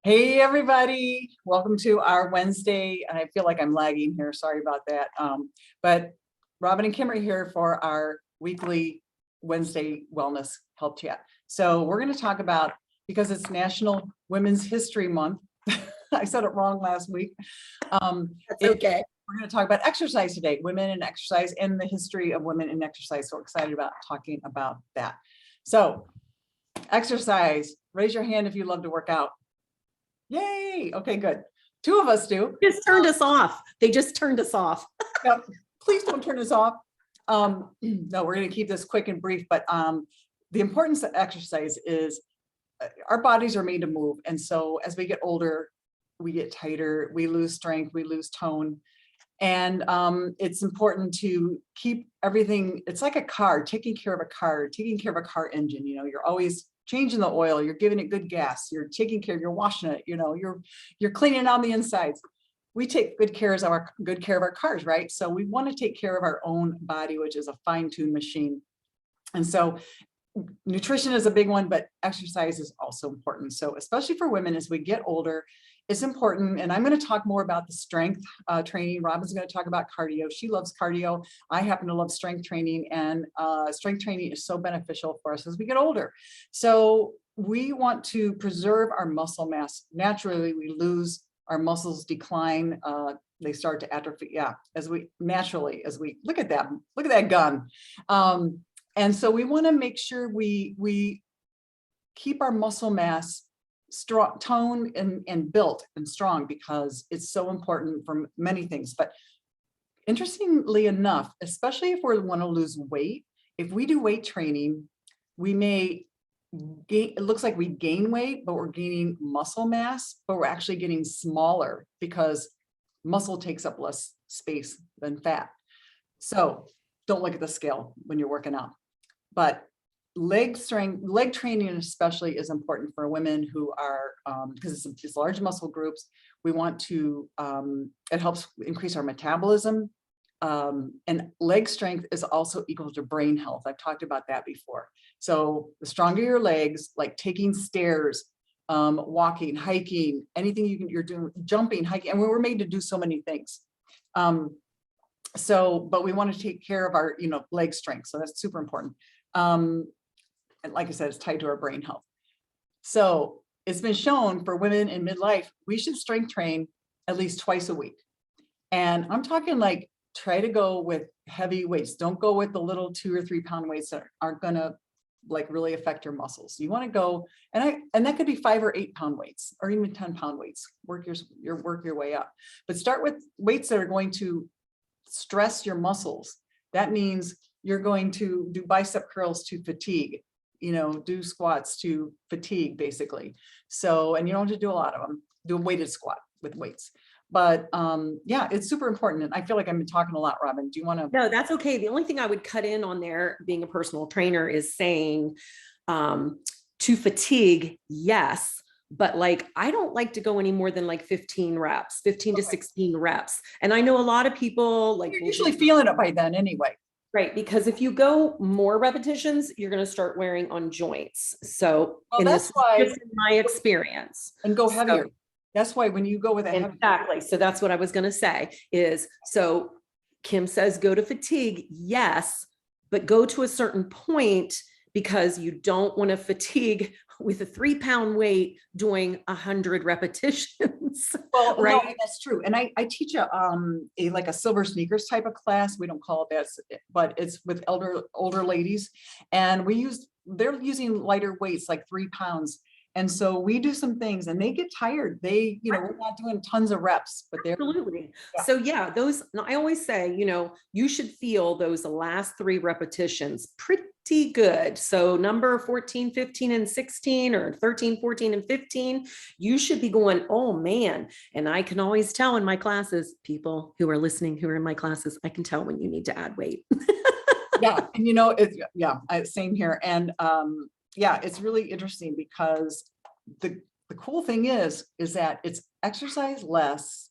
Hey, everybody. Welcome to our Wednesday. And I feel like I'm lagging here. Sorry about that. But Robin and Kim are here for our weekly Wednesday Wellness Health Chat. So we're going to talk about, because it's National Women's History Month. I said it wrong last week. That's okay. We're going to talk about exercise today, women and exercise and the history of women in exercise. So we're excited about talking about that. So exercise, raise your hand if you love to work out. Yay. Okay, good. Two of us do. Just turned us off. They just turned us off. Yep. Please don't turn us off. No, we're going to keep this quick and brief, but the importance of exercise is our bodies are made to move. And so as we get older, we get tighter, we lose strength, we lose tone. And it's important to keep everything. It's like a car, taking care of a car engine. You know, you're always changing the oil, you're giving it good gas, you're taking care, you're washing it, you know, you're cleaning on the insides. We take good care of our cars, right? So we want to take care of our own body, which is a fine-tuned machine. And so nutrition is a big one, but exercise is also important. So especially for women, as we get older, it's important. And I'm going to talk more about the strength training. Robin's going to talk about cardio. She loves cardio. I happen to love strength training, and strength training is so beneficial for us as we get older. So we want to preserve our muscle mass. Naturally, we lose, our muscles decline. They start to atrophy. Yeah, as we look at that gun. And so we want to make sure we keep our muscle mass strong, toned and built and strong, because it's so important for many things. But interestingly enough, especially if we want to lose weight, if we do weight training, we may gain, it looks like we gain weight, but we're gaining muscle mass, but we're actually getting smaller because muscle takes up less space than fat. So don't look at the scale when you're working out. But leg training especially is important for women who are, because it's large muscle groups. We want to, it helps increase our metabolism. And leg strength is also equal to brain health. I've talked about that before. So the stronger your legs, like taking stairs, walking, hiking, anything you're doing, jumping, hiking, and we're made to do so many things. But we want to take care of our, leg strength. So that's super important. And like I said, it's tied to our brain health. So it's been shown for women in midlife, we should strength train at least twice a week. And I'm talking like, try to go with heavy weights. Don't go with the little 2 or 3 pound weights that aren't going to like really affect your muscles. You want to go, and that could be 5 or 8 pound weights, or even 10 pound weights. Work your way up, but start with weights that are going to stress your muscles. That means you're going to do bicep curls to fatigue, do squats to fatigue, basically. So, and you don't have to do a lot of them. Do a weighted squat with weights. But yeah, it's super important. And I feel like I've been talking a lot, Robin. Do you want to? No, that's okay. The only thing I would cut in on there, being a personal trainer, is saying to fatigue, yes. But like, I don't like to go any more than like 15 to 16 reps. And I know a lot of people like you're usually feeling it by then anyway. Right, because if you go more repetitions, you're going to start wearing on joints. So that's why, just in my experience, and go heavier. That's why when you go with a exactly. So that's what I was going to say is, so Kim says, go to fatigue. Yes, but go to a certain point, because you don't want to fatigue with a 3 pound weight doing 100 repetitions. Well, right. No, that's true. And I teach like a silver sneakers type of class. We don't call it that, but it's with older ladies. And they're using lighter weights, like 3 pounds. And so we do some things and they get tired. We're not doing tons of reps, but they're absolutely. Yeah. So yeah, I always say, you should feel those last 3 repetitions pretty good. So number 14, 15, and 16, or 13, 14, and 15, you should be going, oh man. And I can always tell in my classes, people who are listening, who are in my classes, I can tell when you need to add weight. Yeah. And same here. And, yeah, it's really interesting, because the cool thing is that it's exercise less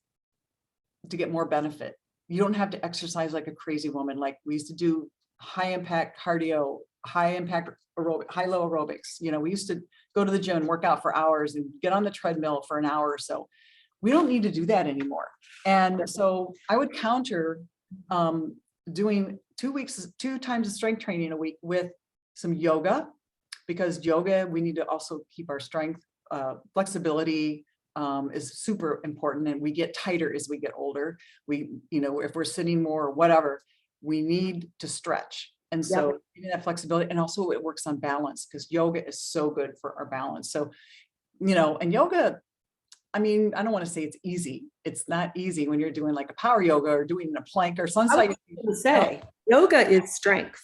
to get more benefit. You don't have to exercise like a crazy woman. Like we used to do high impact cardio high impact aerobic, high low aerobics. We used to go to the gym and work out for hours and get on the treadmill for an hour or so. We don't need to do that anymore. And so I would counter doing 2 times of strength training a week with some yoga, because yoga, we need to also keep our strength, flexibility is super important, and we get tighter as we get older. If we're sitting more or whatever, we need to stretch. And so getting that flexibility, and also it works on balance, because yoga is so good for our balance. So, and yoga, I mean, I don't want to say it's easy. It's not easy when you're doing like a power yoga or doing a plank or some I was going to say, yoga is strength.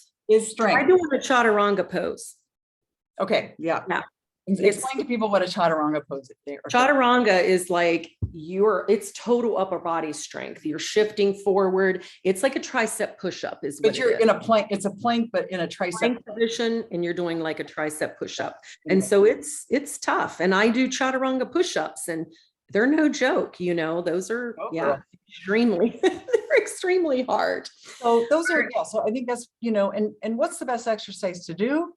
Try doing a chaturanga pose. Okay. Yeah. Yeah. Explain to people what a chaturanga pose is there. Chaturanga is like it's total upper body strength. You're shifting forward. It's like a tricep push-up but you're in a plank. It's a plank, but in a tricep plank position, and you're doing like a tricep push-up. And so it's tough. And I do chaturanga push-ups, and they're no joke. Those are extremely they're extremely hard. So those are so I think that's and what's the best exercise to do?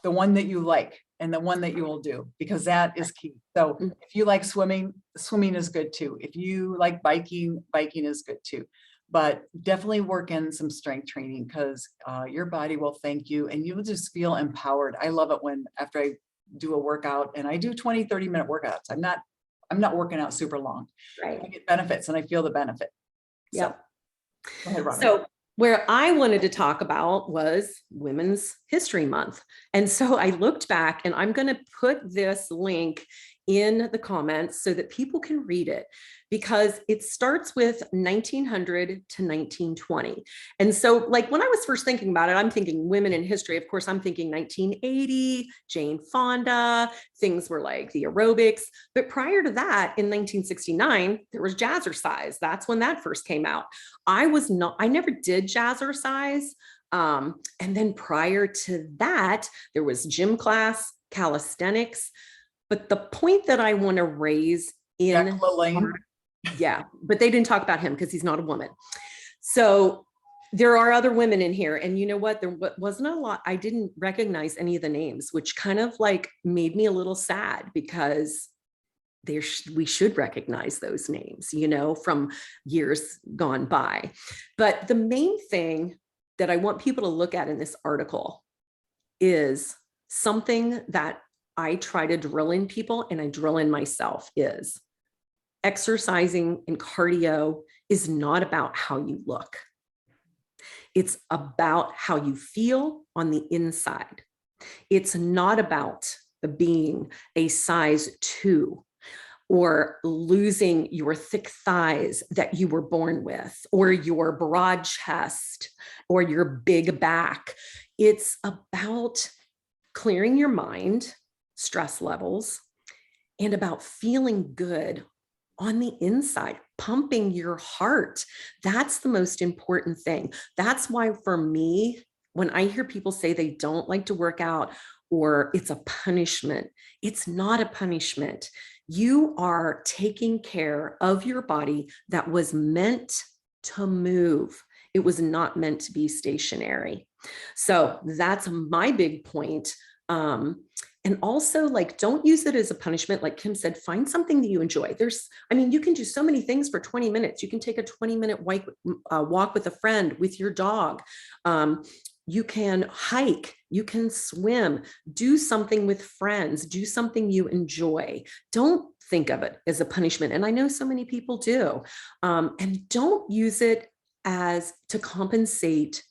The one that you like and the one that you will do, because that is key. So if you like swimming, swimming is good too. If you like biking, biking is good too. But definitely work in some strength training, because your body will thank you and you will just feel empowered. I love it when after I do a workout, and I do 20, 30-minute workouts. I'm not working out super long. Right. I get benefits and I feel the benefit. Yeah. So where I wanted to talk about was Women's History Month. And so I looked back, and I'm going to put this link in the comments so that people can read it, because it starts with 1900 to 1920. And so like when I was first thinking about it, I'm thinking women in history. Of course, I'm thinking 1980, Jane Fonda, things were like the aerobics. But prior to that, in 1969, there was jazzercise. That's when that first came out. I never did jazzercise. And then prior to that, there was gym class, calisthenics. But the point that I want to raise but they didn't talk about him because he's not a woman. So there are other women in here, and you know what? There wasn't a lot. I didn't recognize any of the names, which kind of like made me a little sad, because we should recognize those names, from years gone by. But the main thing that I want people to look at in this article is something that I try to drill in people, and I drill in myself, is exercising and cardio is not about how you look. It's about how you feel on the inside. It's not about being a size 2 or losing your thick thighs that you were born with, or your broad chest, or your big back. It's about clearing your mind, stress levels, and about feeling good on the inside, pumping your heart. That's the most important thing. That's why for me, when I hear people say they don't like to work out or it's a punishment, it's not a punishment. You are taking care of your body that was meant to move. It was not meant to be stationary. So that's my big point. And also, like, don't use it as a punishment. Like Kim said, find something that you enjoy. You can do so many things for 20 minutes. You can take a 20-minute walk with a friend, with your dog. You can hike, you can swim, do something with friends, do something you enjoy. Don't think of it as a punishment. And I know so many people do. And don't use it as to compensate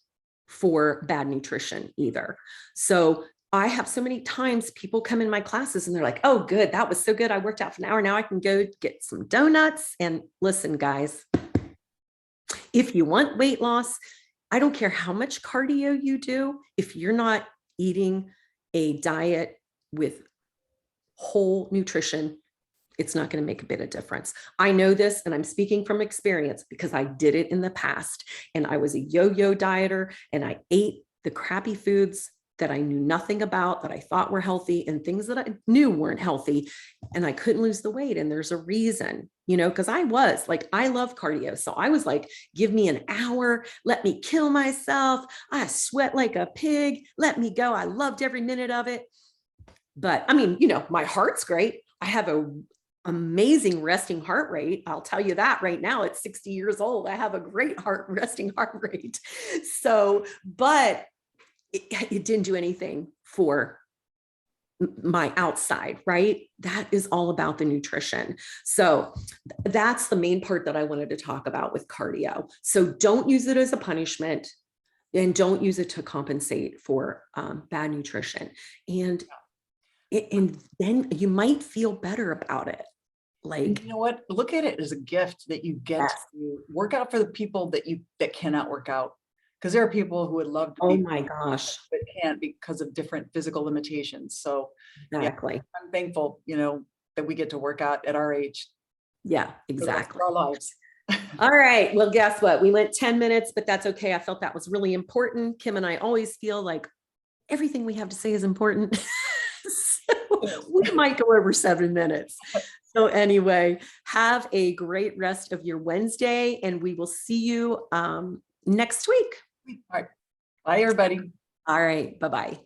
for bad nutrition either. So I have so many times people come in my classes and they're like, oh, good. That was so good. I worked out for an hour. Now I can go get some donuts. And listen, guys, if you want weight loss, I don't care how much cardio you do. If you're not eating a diet with whole nutrition, it's not going to make a bit of difference. I know this, and I'm speaking from experience because I did it in the past. And I was a yo-yo dieter, and I ate the crappy foods that I knew nothing about, that I thought were healthy, and things that I knew weren't healthy. And I couldn't lose the weight. And there's a reason, because I was like, I love cardio. So I was like, give me an hour, let me kill myself. I sweat like a pig, let me go. I loved every minute of it. But I mean, my heart's great. I have a amazing resting heart rate. I'll tell you that right now at 60 years old, I have a great resting heart rate. So, but it didn't do anything for my outside, right? That is all about the nutrition. So that's the main part that I wanted to talk about with cardio. So don't use it as a punishment, and don't use it to compensate for bad nutrition. And then you might feel better about it. Like, you know what? Look at it as a gift that you get yes. to work out for the people that cannot work out. Because there are people who would love to Oh be, my gosh. but can't because of different physical limitations. So Exactly. yeah, I'm thankful, that we get to work out at our age. Yeah, For the rest of exactly. our lives. All right. Well, guess what? We went 10 minutes, but that's okay. I felt that was really important. Kim and I always feel like everything we have to say is important. So we might go over 7 minutes. So anyway, have a great rest of your Wednesday, and we will see you next week. All right. Bye, everybody. All right. Bye-bye.